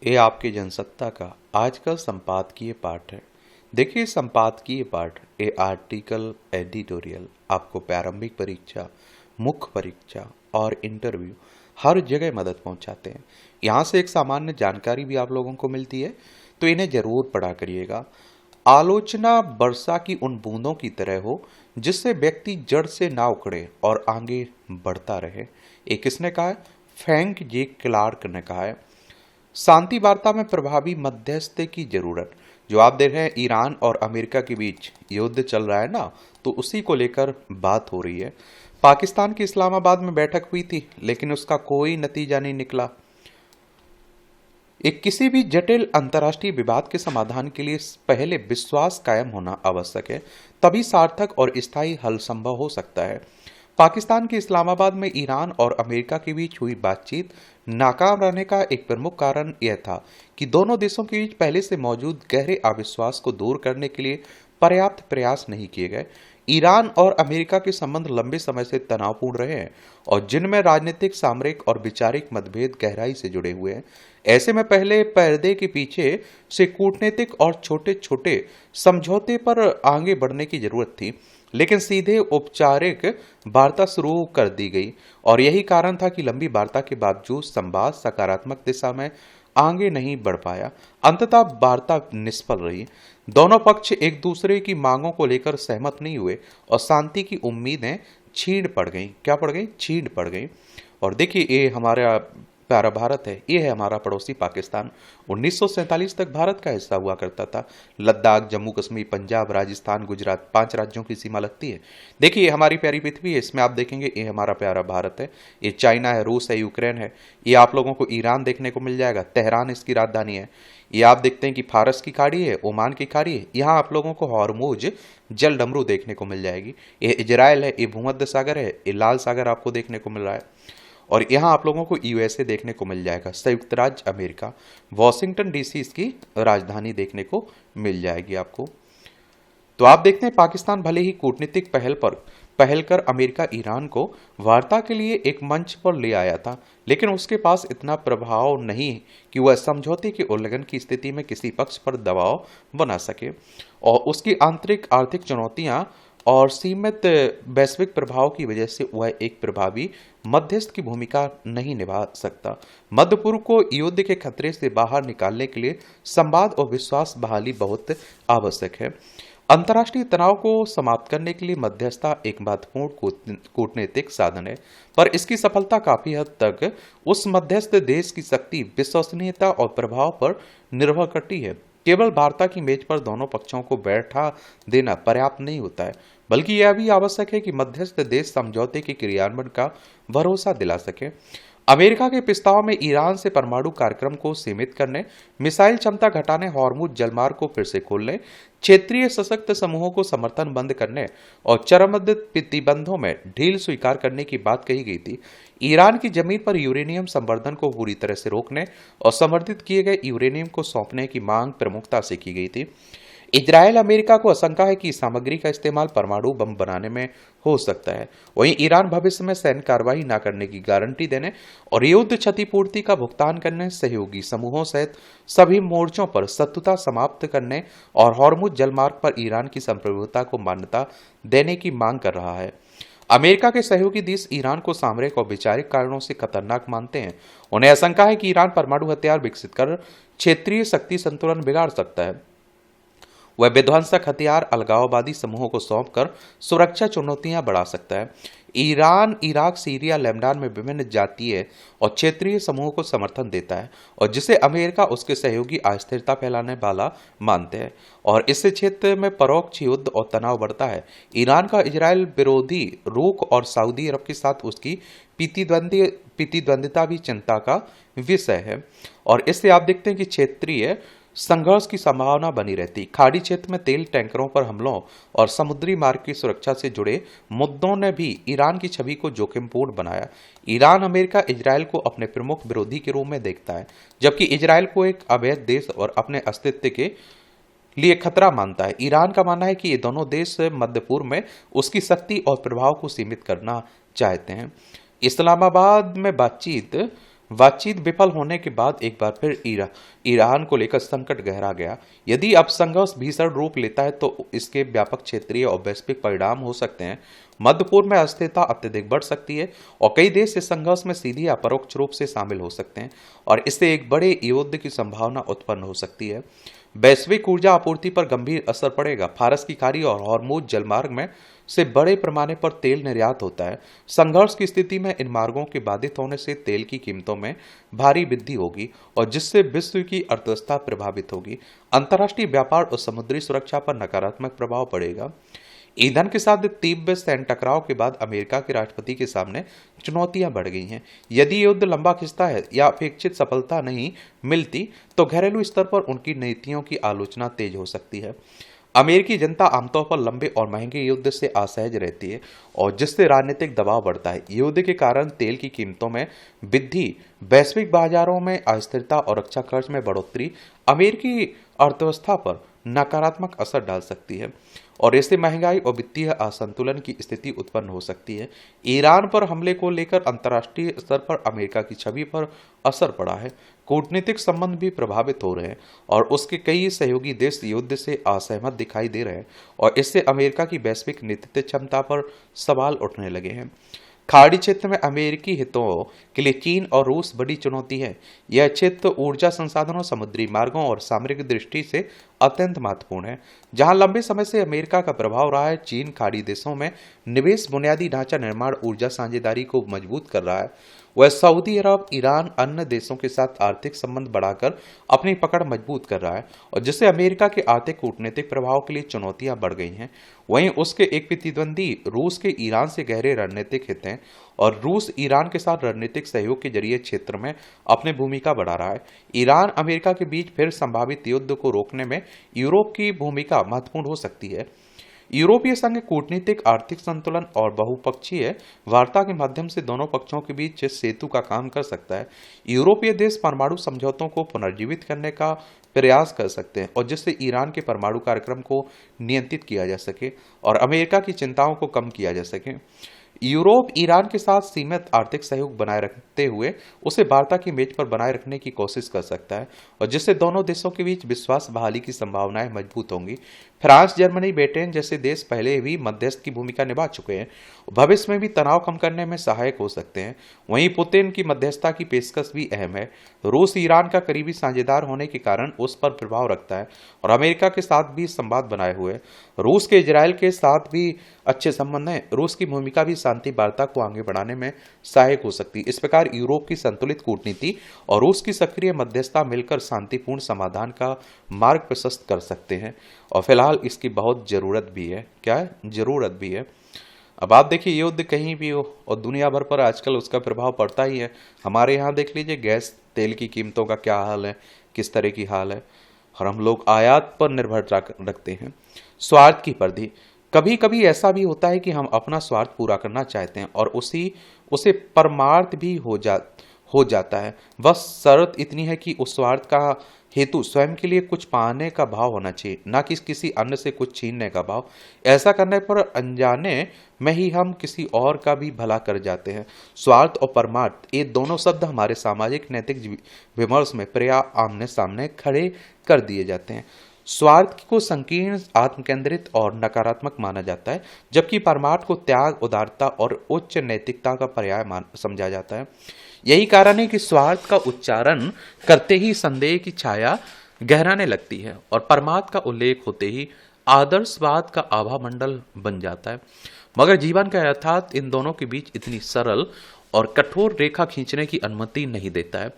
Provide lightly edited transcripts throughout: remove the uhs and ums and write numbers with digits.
ये आपकी जनसत्ता का आज का संपादकीय पाठ है। देखिए, संपादकीय पाठ ये आर्टिकल एडिटोरियल आपको प्रारंभिक परीक्षा, मुख्य परीक्षा और इंटरव्यू हर जगह मदद पहुंचाते हैं। यहाँ से एक सामान्य जानकारी भी आप लोगों को मिलती है, तो इन्हें जरूर पढ़ा करिएगा। आलोचना वर्षा की उन बूंदों की तरह हो जिससे व्यक्ति जड़ से ना उखड़े और आगे बढ़ता रहे। ये किसने कहा है? फ्रैंक जे क्लार्क ने कहा है। शांति वार्ता में प्रभावी मध्यस्थता की जरूरत। जो आप देख रहे हैं, ईरान और अमेरिका के बीच युद्ध चल रहा है ना, तो उसी को लेकर बात हो रही है। पाकिस्तान की इस्लामाबाद में बैठक हुई थी, लेकिन उसका कोई नतीजा नहीं निकला। एक किसी भी जटिल अंतर्राष्ट्रीय विवाद के समाधान के लिए पहले विश्वास कायम होना आवश्यक है, तभी सार्थक और स्थायी हल संभव हो सकता है। पाकिस्तान के इस्लामाबाद में ईरान और अमेरिका के बीच हुई बातचीत नाकाम रहने का एक प्रमुख कारण यह था कि दोनों देशों के बीच पहले से मौजूद गहरे अविश्वास को दूर करने के लिए पर्याप्त प्रयास नहीं किए गए। ईरान और अमेरिका के संबंध लंबे समय से तनावपूर्ण रहे हैं और जिनमें राजनीतिक, सामरिक और वैचारिक मतभेद गहराई से जुड़े हुए हैं। ऐसे में पहले पर्दे के पीछे से कूटनीतिक और छोटे छोटे समझौते पर आगे बढ़ने की जरूरत थी, लेकिन सीधे औपचारिक वार्ता शुरू कर दी गई और यही कारण था कि लंबी वार्ता के बावजूद संवाद सकारात्मक दिशा में आगे नहीं बढ़ पाया। अंततः वार्ता निष्फल रही। दोनों पक्ष एक दूसरे की मांगों को लेकर सहमत नहीं हुए और शांति की उम्मीदें छीन पड़ गईं। क्या पड़ गई? छीन पड़ गई। और देखिए, ये हमारा प्यारा भारत है, ये है हमारा पड़ोसी पाकिस्तान। 1947 तक भारत का हिस्सा हुआ करता था। लद्दाख, जम्मू कश्मीर, पंजाब, राजस्थान, गुजरात, 5 राज्यों की सीमा लगती है। देखिए, ये हमारी प्यारी पृथ्वी है, इसमें आप देखेंगे ये हमारा प्यारा भारत है। ये चाइना है, रूस है, यूक्रेन है। ये आप लोगों को ईरान देखने को मिल जाएगा, तेहरान इसकी राजधानी है। ये आप देखते हैं कि फारस की खाड़ी है, ओमान की खाड़ी है। यहाँ आप लोगों को हॉर्मुज जल डमरू देखने को मिल जाएगी। ये इजराइल है, ये भूमध्य सागर है, ये लाल सागर आपको देखने को मिल रहा है। और यहाँ आप लोगों को यूएसए देखने को मिल जाएगा, संयुक्त राज्य अमेरिका, वॉशिंगटन डीसी इसकी राजधानी देखने को मिल जाएगी आपको। तो आप देखते हैं, पाकिस्तान भले ही कूटनीतिक पहल कर अमेरिका ईरान को वार्ता के लिए एक मंच पर ले आया था, लेकिन उसके पास इतना प्रभाव नहीं कि वह समझौते के उल्लंघन की स्थिति में किसी पक्ष पर दबाव बना सके। और उसकी आंतरिक आर्थिक चुनौतियां और सीमित वैश्विक प्रभाव की वजह से वह एक प्रभावी मध्यस्थ की भूमिका नहीं निभा सकता। मध्य पूर्व को युद्ध के खतरे से बाहर निकालने के लिए संवाद और विश्वास बहाली बहुत आवश्यक है। अंतर्राष्ट्रीय तनाव को समाप्त करने के लिए मध्यस्थता एक महत्वपूर्ण कूटनीतिक साधन है, पर इसकी सफलता काफी हद तक उस मध्यस्थ देश की शक्ति, विश्वसनीयता और प्रभाव पर निर्भर करती है। केवल वार्ता की मेज पर दोनों पक्षों को बैठा देना पर्याप्त नहीं होता है, बल्कि यह भी आवश्यक है कि मध्यस्थ देश समझौते के क्रियान्वयन का भरोसा दिला सके। अमेरिका के प्रस्ताव में ईरान से परमाणु कार्यक्रम को सीमित करने, मिसाइल क्षमता घटाने, हॉर्मुज जलमार्ग को फिर से खोलने, क्षेत्रीय सशक्त समूहों को समर्थन बंद करने और चरमबद्ध प्रतिबंधों में ढील स्वीकार करने की बात कही गई थी। ईरान की जमीन पर यूरेनियम संवर्धन को पूरी तरह से रोकने और संवर्धित किए गए यूरेनियम को सौंपने की मांग प्रमुखता से की गई थी। इजरायल अमेरिका को आशंका है कि इस सामग्री का इस्तेमाल परमाणु बम बनाने में हो सकता है। वहीं ईरान भविष्य में सैन्य कार्रवाई न करने की गारंटी देने और युद्ध क्षतिपूर्ति का भुगतान करने, सहयोगी समूहों सहित सभी मोर्चों पर शत्रुता समाप्त करने और हॉर्मुज जलमार्ग पर ईरान की संप्रभुता को मान्यता देने की मांग कर रहा है। अमेरिका के सहयोगी देश ईरान को सामरिक और वैचारिक कारणों से खतरनाक मानते हैं। उन्हें आशंका है कि ईरान परमाणु हथियार विकसित कर क्षेत्रीय शक्ति संतुलन बिगाड़ सकता है। वह विध्वंसक हथियार अलगाववादी समूहों को सौंपकर सुरक्षा चुनौतियां बढ़ा सकता है। ईरान इराक, सीरिया, लेबनान में विभिन्न जातीय और क्षेत्रीय समूहों को समर्थन देता है और जिसे अमेरिका उसके सहयोगी अस्थिरता फैलाने वाला मानते हैं, और इससे क्षेत्र में परोक्ष युद्ध और तनाव बढ़ता है। ईरान का इजराइल विरोधी रुख और सऊदी अरब के साथ उसकी प्रतिद्वंदिता भी चिंता का विषय है, और इससे आप देखते हैं कि क्षेत्रीय संघर्ष की संभावना बनी रहती। खाड़ी क्षेत्र में तेल टैंकरों पर हमलों और समुद्री मार्ग की सुरक्षा से जुड़े मुद्दों ने भी ईरान की छवि को जोखिमपूर्ण बनाया। ईरान हमेशा इजराइल को अपने प्रमुख विरोधी के रूप में देखता है, जबकि इजराइल को एक अवैध देश और अपने अस्तित्व के लिए खतरा मानता है। ईरान का मानना है कि ये दोनों देश मध्य पूर्व में उसकी शक्ति और प्रभाव को सीमित करना चाहते हैं। इस्लामाबाद में बातचीत बातचीत विफल होने के बाद एक बार फिर ईरान को लेकर संकट गहरा गया। यदि अब संघर्ष भीषण रूप लेता है तो इसके व्यापक क्षेत्रीय और वैश्विक परिणाम हो सकते हैं। मध्य पूर्व में अस्थिरता अत्यधिक बढ़ सकती है और कई देश इस संघर्ष में सीधी या परोक्ष रूप से शामिल हो सकते हैं और इससे एक बड़े युद्ध की संभावना उत्पन्न हो सकती है। वैश्विक ऊर्जा आपूर्ति पर गंभीर असर पड़ेगा। फारस की खाड़ी और हॉर्मुज जलमार्ग में से बड़े पैमाने पर तेल निर्यात होता है। संघर्ष की स्थिति में इन मार्गों के बाधित होने से तेल की कीमतों में भारी वृद्धि होगी और जिससे विश्व की अर्थव्यवस्था प्रभावित होगी। अंतर्राष्ट्रीय व्यापार और समुद्री सुरक्षा पर नकारात्मक प्रभाव पड़ेगा। ईंधन के साथ तीव्र सैन्य टकराव के बाद अमेरिका के राष्ट्रपति के सामने चुनौतियां बढ़ गई हैं। यदि युद्ध लंबा खिंचता है या अपेक्षित सफलता नहीं मिलती तो घरेलू स्तर पर उनकी नीतियों की आलोचना तेज हो सकती है। अमेरिकी जनता आमतौर पर लंबे और महंगे युद्ध से असहज रहती है और जिससे राजनीतिक दबाव बढ़ता है। युद्ध के कारण तेल की कीमतों में वृद्धि, वैश्विक बाजारों में अस्थिरता और रक्षा खर्च में बढ़ोतरी अमेरिकी अर्थव्यवस्था पर नकारात्मक असर डाल सकती है और इससे महंगाई और वित्तीय असंतुलन की स्थिति उत्पन्न हो सकती है। ईरान पर हमले को लेकर अंतर्राष्ट्रीय स्तर पर अमेरिका की छवि पर असर पड़ा है। कूटनीतिक संबंध भी प्रभावित हो रहे हैं और उसके कई सहयोगी देश युद्ध से असहमत दिखाई दे रहे हैं और इससे अमेरिका की वैश्विक नेतृत्व क्षमता पर सवाल उठने लगे हैं। खाड़ी क्षेत्र में अमेरिकी हितों के लिए चीन और रूस बड़ी चुनौती है। यह क्षेत्र ऊर्जा संसाधनों, समुद्री मार्गों और सामरिक दृष्टि से अत्यंत महत्वपूर्ण है, जहां लंबे समय से अमेरिका का प्रभाव रहा है। चीन खाड़ी देशों में निवेश, बुनियादी ढांचा निर्माण, ऊर्जा साझेदारी को मजबूत कर रहा है। वह सऊदी अरब, ईरान, अन्य देशों के साथ आर्थिक संबंध बढ़ाकर अपनी पकड़ मजबूत कर रहा है और जिससे अमेरिका के आर्थिक कूटनीतिक प्रभाव के लिए चुनौतियां बढ़ गई हैं। वहीं उसके एक प्रतिद्वंदी रूस के ईरान से गहरे रणनीतिक हित हैं और रूस ईरान के साथ रणनीतिक सहयोग के जरिए क्षेत्र में अपनी भूमिका बढ़ा रहा है। ईरान अमेरिका के बीच फिर संभावित युद्ध को रोकने में यूरोप की भूमिका महत्वपूर्ण हो सकती है। यूरोपीय संघ कूटनीतिक, आर्थिक संतुलन और बहुपक्षीय वार्ता के माध्यम से दोनों पक्षों के बीच सेतु का काम कर सकता है। यूरोपीय देश परमाणु समझौतों को पुनर्जीवित करने का प्रयास कर सकते हैं और जिससे ईरान के परमाणु कार्यक्रम को नियंत्रित किया जा सके और अमेरिका की चिंताओं को कम किया जा सके। यूरोप ईरान के साथ सीमित आर्थिक सहयोग बनाए रखते हुए उसे वार्ता की मेज पर बनाए रखने की कोशिश कर सकता है और जिससे दोनों देशों के बीच विश्वास बहाली की संभावनाएं मजबूत होंगी। फ्रांस, जर्मनी, ब्रिटेन जैसे देश पहले भी मध्यस्थ की भूमिका निभा चुके हैं, भविष्य में भी तनाव कम करने में सहायक हो सकते हैं। वहीं पुतिन की मध्यस्थता की पेशकश भी अहम है। रूस ईरान का करीबी साझेदार होने के कारण उस पर प्रभाव रखता है और अमेरिका के साथ भी संवाद बनाए हुए है। रूस के इजरायल के साथ भी अच्छे संबंध हैं। रूस की भूमिका भी शांति वार्ता को आगे बढ़ाने में सहायक हो सकती है। इस प्रकार यूरोप की संतुलित कूटनीति और रूस की सक्रिय मध्यस्थता मिलकर शांतिपूर्ण समाधान का मार्ग प्रशस्त कर सकते हैं और फिलहाल इसकी बहुत जरूरत भी है। क्या है? जरूरत भी है। अब आप देखिए, युद्ध कहीं भी हो और दुनिया भर पर आजकल उसका प्रभाव पड़ता ही है। हमारे यहाँ देख लीजिए, गैस तेल की कीमतों का क्या हाल है, किस तरह की हाल है और हम लोग आयात पर निर्भरता रखते हैं। स्वार्थ की परिधि, कभी कभी ऐसा भी होता है कि हम अपना स्वार्थ पूरा करना चाहते हैं और उसे परमार्थ भी हो जाता है। बस शर्त इतनी है कि उस स्वार्थ का हेतु स्वयं के लिए कुछ पाने का भाव होना चाहिए, ना कि किसी अन्य से कुछ छीनने का भाव। ऐसा करने पर अनजाने में ही हम किसी और का भी भला कर जाते हैं। स्वार्थ और परमार्थ, ये दोनों शब्द हमारे सामाजिक नैतिक विमर्श में प्रायः आमने सामने खड़े कर दिए जाते हैं। स्वार्थ को संकीर्ण, आत्मकेंद्रित और नकारात्मक माना जाता है, जबकि परमार्थ को त्याग, उदारता और उच्च नैतिकता का पर्याय समझा जाता है। यही कारण है कि स्वार्थ का उच्चारण करते ही संदेह की छाया गहराने लगती है और परमार्थ का उल्लेख होते ही आदर्शवाद का आभा मंडल बन जाता है। मगर जीवन का यथार्थ इन दोनों के बीच इतनी सरल और कठोर रेखा खींचने की अनुमति नहीं देता है।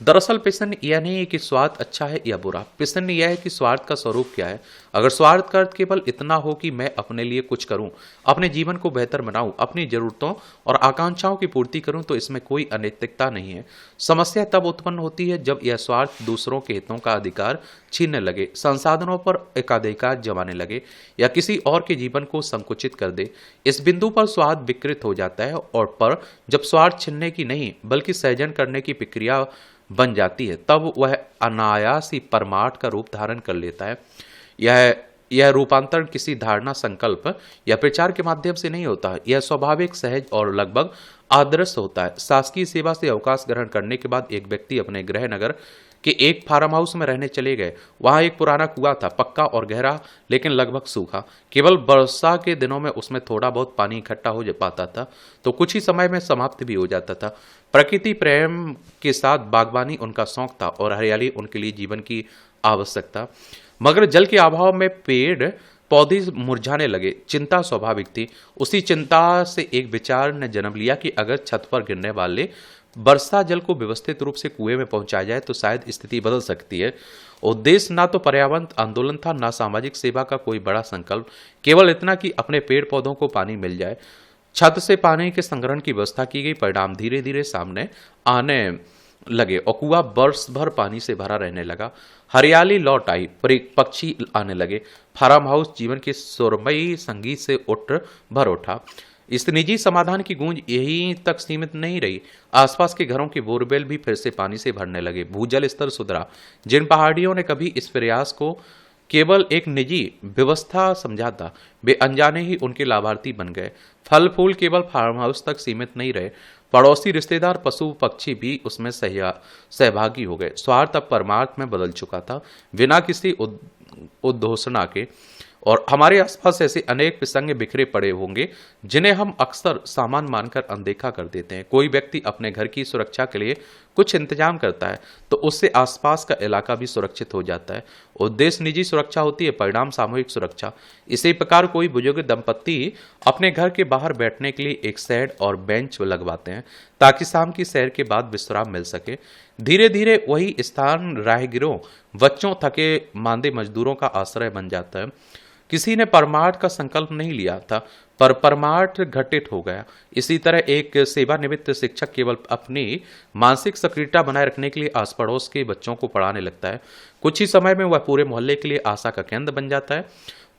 दरअसल प्रश्न यह नहीं है कि स्वार्थ अच्छा है या बुरा, प्रश्न यह है कि स्वार्थ का स्वरूप क्या है। अगर स्वार्थ का अर्थ केवल इतना हो कि मैं अपने लिए कुछ करूं, अपने जीवन को बेहतर बनाऊं, अपनी जरूरतों और आकांक्षाओं की पूर्ति करूं, तो इसमें कोई अनैतिकता नहीं है। समस्या तब उत्पन्न होती है जब यह स्वार्थ दूसरों के हितों का अधिकार छीनने लगे, संसाधनों पर एकाधिकार जमाने लगे या किसी और के जीवन को संकुचित कर दे। इस बिंदु पर स्वार्थ विकृत हो जाता है और जब स्वार्थ छीनने की नहीं बल्कि सृजन करने की प्रक्रिया बन जाती है, तब वह अनायास ही परमार्थ का रूप धारण कर लेता है। यह यह रूपांतरण किसी धारणा, संकल्प या प्रचार के माध्यम से नहीं होता। यह स्वाभाविक, सहज और लगभग आदर्श होता है। शासकीय सेवा से अवकाश ग्रहण करने के बाद एक व्यक्ति अपने गृह नगर के एक फार्म हाउस में रहने चले गए। वहां एक पुराना कुआं था, पक्का और गहरा, लेकिन लगभग सूखा। केवल वर्षा के दिनों में उसमें थोड़ा बहुत पानी इकट्ठा हो पाता था, तो कुछ ही समय में समाप्त भी हो जाता था। प्रकृति प्रेम के साथ बागवानी उनका शौक था और हरियाली उनके लिए जीवन की आवश्यकता। मगर जल के अभाव में पेड़ पौधे मुरझाने लगे। चिंता स्वाभाविक थी। उसी चिंता से एक विचार ने जन्म लिया कि अगर छत पर गिरने वाले वर्षा जल को व्यवस्थित रूप से कुएं में पहुंचाया जाए तो शायद स्थिति बदल सकती है। उद्देश्य ना तो पर्यावरण आंदोलन था, ना सामाजिक सेवा का कोई बड़ा संकल्प, केवल इतना कि अपने पेड़ पौधों को पानी मिल जाए। छत से पानी के संग्रहण की व्यवस्था की गई। परिणाम धीरे धीरे सामने आने लगे और कुआं वर्ष भर पानी से भरा रहने लगा। हरियाली लौट आई, पक्षी आने लगे। फार्म हाउस जीवन के सुरमई संगीत से भर उठा। इस निजी समाधान की गूंज यहीं तक सीमित नहीं रही। आसपास के घरों के बोरवेल भी फिर से पानी से भरने लगे। भूजल स्तर सुधरा। जिन पहाड़ियों ने कभी इस प्रयास को केवल एक निजी व्यवस्था समझा था, वे अनजाने ही उनके लाभार्थी बन गए। फल फूल केवल फार्म हाउस तक सीमित नहीं रहे, पड़ोसी, रिश्तेदार, पशु पक्षी भी उसमें सहभागी हो गए। स्वार्थ अब परमार्थ में बदल चुका था, बिना किसी उद्घोषणा के। और हमारे आसपास ऐसे अनेक प्रसंग बिखरे पड़े होंगे जिन्हें हम अक्सर सामान मानकर अनदेखा कर देते हैं। कोई व्यक्ति अपने घर की सुरक्षा के लिए कुछ इंतजाम करता है तो उससे आसपास का इलाका भी सुरक्षित हो जाता है। उद्देश्य निजी सुरक्षा होती है, परिणाम सामूहिक सुरक्षा। इसी प्रकार कोई बुजुर्ग दंपत्ति अपने घर के बाहर बैठने के लिए एक शेड और बेंच लगवाते हैं ताकि शाम की सैर के बाद विश्राम मिल सके। धीरे धीरे वही स्थान राहगीरों, बच्चों, थके मांदे मजदूरों का आश्रय बन जाता है। किसी ने परमार्थ का संकल्प नहीं लिया था, पर परमार्थ घटित हो गया। इसी तरह एक सेवानिवृत्त शिक्षक केवल अपनी मानसिक सक्रियता बनाए रखने के लिए आस पड़ोस के बच्चों को पढ़ाने लगता है। कुछ ही समय में वह पूरे मोहल्ले के लिए आशा का केंद्र बन जाता है।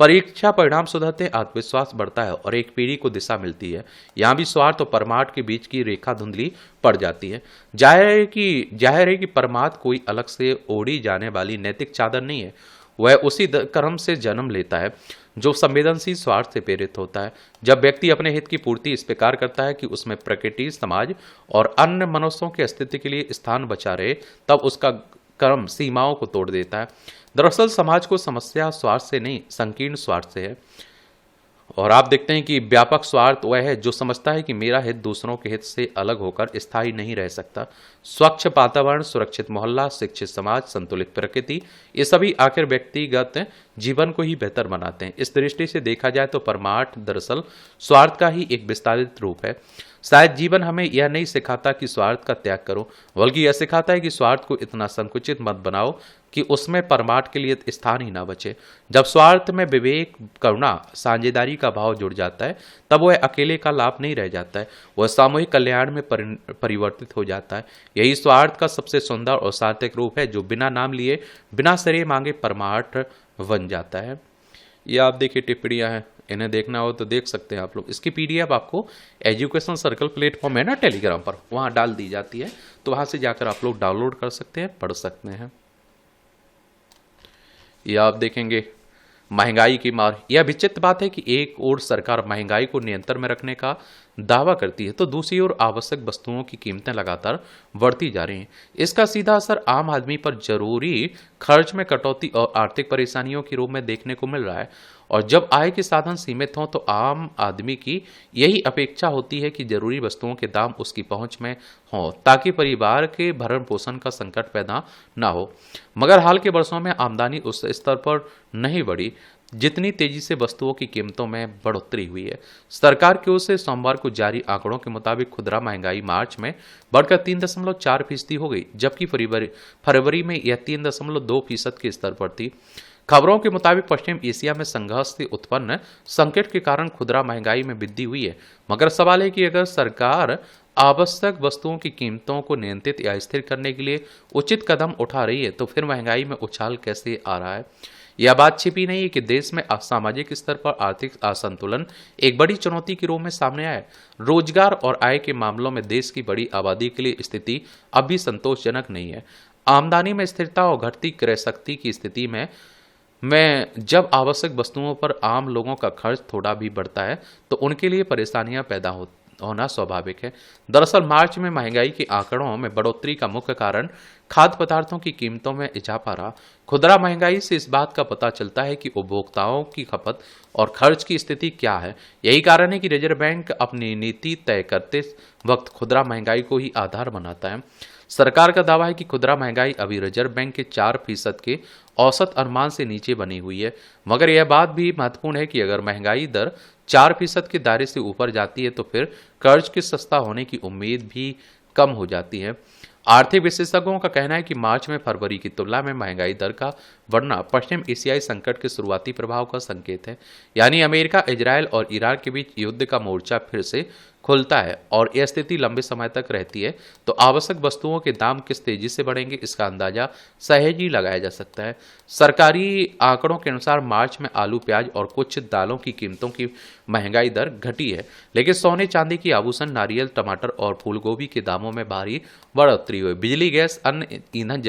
परीक्षा परिणाम सुधरते, आत्मविश्वास बढ़ता है और एक पीढ़ी को दिशा मिलती है। यहाँ भी स्वार्थ और परमार्थ के बीच की रेखा धुंधली पड़ जाती है। जाहिर है कि परमार्थ कोई अलग से ओढ़ी जाने वाली नैतिक चादर नहीं है। वह उसी कर्म से जन्म लेता है जो संवेदनशील स्वार्थ से प्रेरित होता है। जब व्यक्ति अपने हित की पूर्ति इस प्रकार करता है कि उसमें प्रकृति, समाज और अन्य मनुष्यों के अस्तित्व के लिए स्थान बचा रहे, तब उसका कर्म सीमाओं को तोड़ देता है। दरअसल समाज को समस्या स्वार्थ से नहीं, संकीर्ण स्वार्थ से है। और आप देखते हैं कि व्यापक स्वार्थ वह है जो समझता है कि मेरा हित दूसरों के हित से अलग होकर स्थायी नहीं रह सकता। स्वच्छ वातावरण, सुरक्षित मोहल्ला, शिक्षित समाज, संतुलित प्रकृति, ये सभी आखिर व्यक्तिगत जीवन को ही बेहतर बनाते हैं। इस दृष्टि से देखा जाए तो परमार्थ दरअसल स्वार्थ का ही एक विस्तारित रूप है। शायद जीवन हमें यह नहीं सिखाता कि स्वार्थ का त्याग करो, बल्कि यह सिखाता है कि स्वार्थ को इतना संकुचित मत बनाओ कि उसमें परमार्थ के लिए स्थान ही ना बचे। जब स्वार्थ में विवेक, करुणा, साझेदारी का भाव जुड़ जाता है, तब वह अकेले का लाभ नहीं रह जाता है, वह सामूहिक कल्याण में परिवर्तित हो जाता है। यही स्वार्थ का सबसे सुंदर और सार्थक रूप है, जो बिना नाम लिए, बिना श्रेय मांगे परमार्थ बन जाता है। ये आप देखिए टिप्पणियां हैं, इन्हें देखना हो तो देख सकते हैं आप लोग। इसकी पीडीएफ आपको एजुकेशन सर्कल प्लेटफॉर्म है ना टेलीग्राम पर, वहां डाल दी जाती है, तो वहां से जाकर आप लोग डाउनलोड कर सकते हैं, पढ़ सकते हैं। ये आप देखेंगे महंगाई की मार। यह विचित्र बात है कि एक ओर सरकार महंगाई को नियंत्रण में रखने का दावा करती है तो दूसरी ओर आवश्यक वस्तुओं की कीमतें लगातार बढ़ती जा रही हैं। इसका सीधा असर आम आदमी पर जरूरी खर्च में कटौती और आर्थिक परेशानियों के रूप में देखने को मिल रहा है। और जब आय के साधन सीमित हों तो आम आदमी की यही अपेक्षा होती है कि जरूरी वस्तुओं के दाम उसकी पहुंच में हों ताकि परिवार के भरण पोषण का संकट पैदा ना हो। मगर हाल के वर्षों में आमदनी उस स्तर पर नहीं बढ़ी जितनी तेजी से वस्तुओं की कीमतों में बढ़ोतरी हुई है। सरकार की ओर से सोमवार को जारी आंकड़ों के मुताबिक खुदरा महंगाई मार्च में बढ़कर 3.4% हो गई, जबकि फरवरी में यह 3.2% के स्तर पर थी। खबरों के मुताबिक पश्चिम एशिया में संघर्ष से उत्पन्न संकट के कारण खुदरा महंगाई में वृद्धि हुई है। मगर सवाल है कि अगर सरकार आवश्यक वस्तुओं की कीमतों को नियंत्रित या स्थिर करने के लिए उचित कदम उठा रही है तो फिर महंगाई में उछाल कैसे आ रहा है। यह बात छिपी नहीं है कि देश में सामाजिक स्तर पर आर्थिक असंतुलन एक बड़ी चुनौती के रूप में सामने आया है। रोजगार और आय के मामलों में देश की बड़ी आबादी के लिए स्थिति अब भी संतोषजनक नहीं है। आमदनी में स्थिरता और घटती क्रय शक्ति की स्थिति में में जब आवश्यक वस्तुओं पर आम लोगों का खर्च थोड़ा भी बढ़ता है तो उनके लिए परेशानियां पैदा होना स्वाभाविक है। दरअसल मार्च में महंगाई के आंकड़ों में बढ़ोतरी का मुख्य कारण खाद्य पदार्थों की कीमतों में इजाफा रहा। खुदरा महंगाई से इस बात का पता चलता है कि उपभोक्ताओं की खपत और खर्च की स्थिति क्या है। यही कारण है कि रिजर्व बैंक अपनी नीति तय करते वक्त खुदरा महंगाई को ही आधार बनाता है। सरकार का दावा है कि खुदरा महंगाई अभी रिजर्व बैंक के 4% के औसत अनुमान से नीचे बनी हुई है, मगर यह बात भी महत्वपूर्ण है कि अगर महंगाई दर 4% के दायरे से ऊपर जाती है तो फिर कर्ज के सस्ता होने की उम्मीद भी कम हो जाती है। आर्थिक विशेषज्ञों का कहना है कि मार्च में फरवरी की तुलना में महंगाई दर का बढ़ना पश्चिम एशियाई संकट के शुरुआती प्रभाव का संकेत है, यानी अमेरिका, इजरायल और ईरान के बीच युद्ध का मोर्चा फिर से खुलता है और यह स्थिति लंबे समय तक रहती है तो आवश्यक वस्तुओं के दाम किस तेजी से बढ़ेंगे इसका अंदाजा सहज ही लगाया जा सकता है। सरकारी आंकड़ों के अनुसार मार्च में आलू, प्याज और कुछ दालों की कीमतों की महंगाई दर घटी है, लेकिन सोने, चांदी की आभूषण, नारियल, टमाटर और फूलगोभी के दामों में भारी बढ़ोतरी हुई। बिजली, गैस, अन्य ईंधन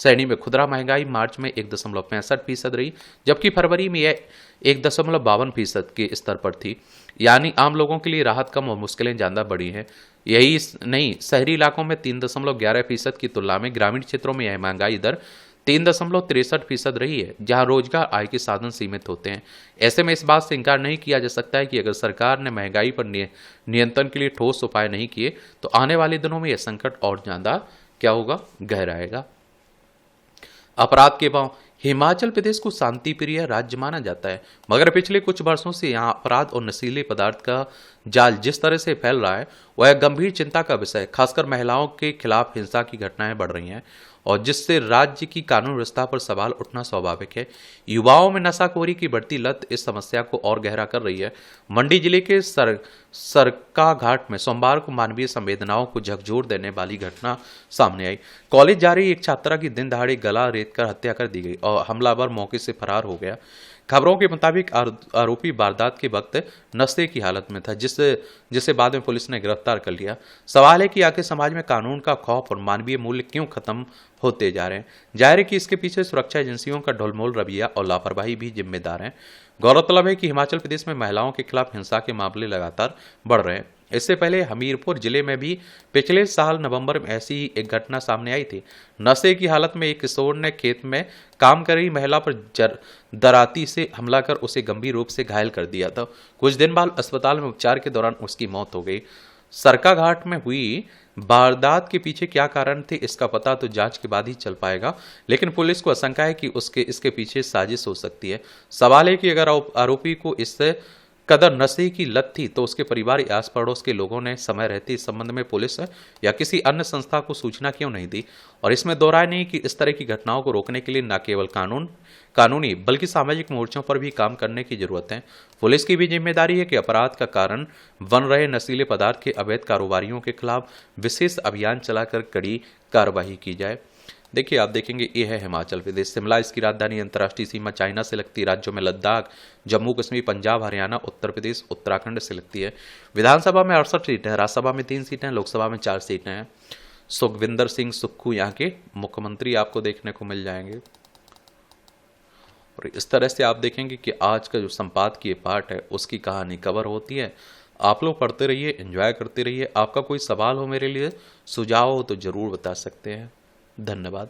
श्रेणी में खुदरा महंगाई मार्च में 1.65% रही, जबकि फरवरी में यह 1.52% के स्तर पर थी, यानी आम लोगों के लिए राहत कम और मुश्किलें ज़्यादा बढ़ी हैं। यही नहीं, शहरी इलाकों में 3.11% की तुलना में ग्रामीण क्षेत्रों में यह महंगाई दर 3.63% रही है, जहां रोजगार, आय के साधन सीमित होते हैं। ऐसे में इस बात से इनकार नहीं किया जा सकता है कि अगर सरकार ने महंगाई पर नियंत्रण के लिए ठोस उपाय नहीं किए तो आने वाले दिनों में यह संकट और ज़्यादा क्या होगा, गहराएगा। अपराध के भाव। हिमाचल प्रदेश को शांति प्रिय राज्य माना जाता है, मगर पिछले कुछ वर्षों से यहाँ अपराध और नशीले पदार्थ का जाल जिस तरह से फैल रहा है वह गंभीर चिंता का विषय है। खासकर महिलाओं के खिलाफ हिंसा की घटनाएं बढ़ रही हैं और जिससे राज्य की कानून व्यवस्था पर सवाल उठना स्वाभाविक है। युवाओं में नशाखोरी की बढ़ती लत इस समस्या को और गहरा कर रही है। मंडी जिले के सरकाघाट में सोमवार को मानवीय संवेदनाओं को झकझोर देने वाली घटना सामने आई। कॉलेज जा रही एक छात्रा की दिन दहाड़े गला रेतकर हत्या कर दी गई और हमलावर मौके से फरार हो गया। खबरों के मुताबिक आरोपी वारदात के वक्त नशे की हालत में था, जिसे बाद में पुलिस ने गिरफ्तार कर लिया। सवाल है कि आखिर समाज में कानून का खौफ और मानवीय मूल्य क्यों खत्म होते जा रहे हैं। जाहिर है कि इसके पीछे सुरक्षा एजेंसियों का ढुलमुल रवैया और लापरवाही भी जिम्मेदार है। गौरतलब है कि हिमाचल प्रदेश में महिलाओं के खिलाफ हिंसा के मामले लगातार बढ़ रहे हैं। इससे पहले हमीरपुर जिले में भी पिछले साल नवंबर में ऐसी ही एक घटना सामने आई थी। नशे की हालत में एक किशोर ने खेत में काम कर रही महिला पर दराती से हमला कर उसे गंभीर रूप से घायल कर दिया था। कुछ दिन बाद अस्पताल में उपचार के दौरान उसकी मौत हो गई। सरकाघाट में हुई वारदात के पीछे क्या कारण थे इसका पता तो जांच के बाद ही चल पाएगा, लेकिन पुलिस को आशंका है कि इसके पीछे साजिश हो सकती है। सवाल है कि अगर आरोपी को इससे कदर नशे की लत थी तो उसके परिवार या आस पड़ोस के लोगों ने समय रहते इस संबंध में पुलिस या किसी अन्य संस्था को सूचना क्यों नहीं दी। और इसमें दो राय नहीं कि इस तरह की घटनाओं को रोकने के लिए न केवल कानूनी बल्कि सामाजिक मोर्चों पर भी काम करने की जरूरत है। पुलिस की भी जिम्मेदारी है कि अपराध का कारण बन रहे नशीले पदार्थ के अवैध कारोबारियों के खिलाफ विशेष अभियान चलाकर कड़ी कार्रवाई की जाए। देखिए, आप देखेंगे ये है हिमाचल प्रदेश। शिमला इसकी राजधानी, अंतर्राष्ट्रीय सीमा चाइना से लगती है। राज्यों में लद्दाख, जम्मू कश्मीर, पंजाब, हरियाणा, उत्तर प्रदेश, उत्तराखंड से लगती है। विधानसभा में 68 सीटें हैं, राज्यसभा में 3 सीटें हैं, लोकसभा में 4 सीटें हैं। सुखविंदर सिंह सुक्खू यहाँ के मुख्यमंत्री आपको देखने को मिल जाएंगे। और इस तरह से आप देखेंगे कि आज का जो संपादकीय पाठ है उसकी कहानी कवर होती है। आप लोग पढ़ते रहिए, एंजॉय करते रहिए। आपका कोई सवाल हो मेरे लिए, सुझाव हो तो जरूर बता सकते हैं। धन्यवाद।